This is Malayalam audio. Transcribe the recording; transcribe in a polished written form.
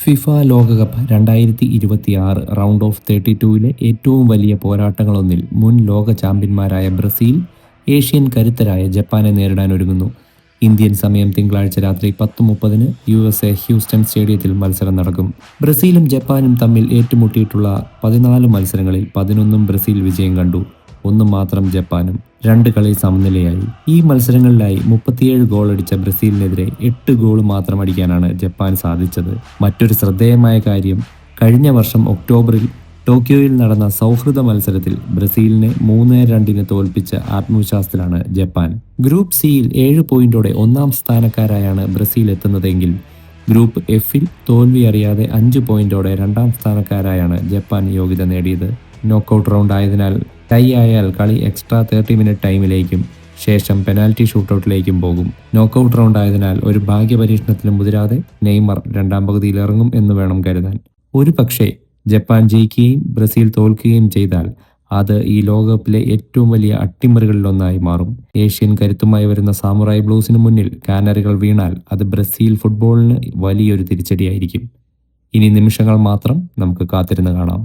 ഫിഫ ലോകകപ്പ് 2026 റൗണ്ട് ഓഫ് 32-ലെ ഏറ്റവും വലിയ പോരാട്ടങ്ങളൊന്നിൽ മുൻ ലോക ചാമ്പ്യന്മാരായ ബ്രസീൽ ഏഷ്യൻ കരുത്തരായ ജപ്പാനെ നേരിടാനൊരുങ്ങുന്നു. ഇന്ത്യൻ സമയം തിങ്കളാഴ്ച രാത്രി 10:30-ന് USA ഹ്യൂസ്റ്റൺ സ്റ്റേഡിയത്തിൽ മത്സരം നടക്കും. ബ്രസീലും ജപ്പാനും തമ്മിൽ ഏറ്റുമുട്ടിയിട്ടുള്ള 14 മത്സരങ്ങളിൽ 11 ബ്രസീൽ വിജയം കണ്ടു, 1 മാത്രം ജപ്പാനും. 2 കളി സമനിലയായി. ഈ മത്സരങ്ങളിലായി 37 ഗോളടിച്ച ബ്രസീലിനെതിരെ 8 ഗോൾ മാത്രം അടിക്കാനാണ് ജപ്പാൻ സാധിച്ചത്. മറ്റൊരു ശ്രദ്ധേയമായ കാര്യം, കഴിഞ്ഞ വർഷം ഒക്ടോബറിൽ ടോക്കിയോയിൽ നടന്ന സൗഹൃദ മത്സരത്തിൽ ബ്രസീലിനെ 3-2 തോൽപ്പിച്ച ആത്മവിശ്വാസത്തിലാണ് ജപ്പാൻ. ഗ്രൂപ്പ് സിയിൽ 7 പോയിന്റോടെ 1-ാം സ്ഥാനക്കാരായാണ് ബ്രസീൽ എത്തുന്നതെങ്കിൽ ഗ്രൂപ്പ് എഫിൽ തോൽവി അറിയാതെ 5 പോയിന്റോടെ 2-ാം സ്ഥാനക്കാരായാണ് ജപ്പാൻ യോഗ്യത നേടിയത്. നോക്കൌട്ട് റൗണ്ട് ആയതിനാൽ ടൈ ആയാൽ കളി എക്സ്ട്രാ 30 മിനിറ്റ് ടൈമിലേക്കും ശേഷം പെനാൽറ്റി ഷൂട്ടൌട്ടിലേക്കും പോകും. നോക്കൌട്ട് റൗണ്ട് ആയതിനാൽ ഒരു ഭാഗ്യപരീക്ഷണത്തിലും മുതിരാതെ നെയ്മർ 2-ാം പകുതിയിൽ ഇറങ്ങും എന്ന് വേണം കരുതാൻ. ഒരു പക്ഷേ ജപ്പാൻ ജയിക്കുകയും ബ്രസീൽ തോൽക്കുകയും ചെയ്താൽ അത് ഈ ലോകകപ്പിലെ ഏറ്റവും വലിയ അട്ടിമറികളിലൊന്നായി മാറും. ഏഷ്യൻ കരുത്തുമായി വരുന്ന സാമുറായി ബ്ലൂസിന് മുന്നിൽ കാനറികൾ വീണാൽ അത് ബ്രസീൽ ഫുട്ബോളിന് വലിയൊരു തിരിച്ചടിയായിരിക്കും. ഇനി നിമിഷങ്ങൾ മാത്രം, നമുക്ക് കാത്തിരുന്ന് കാണാം.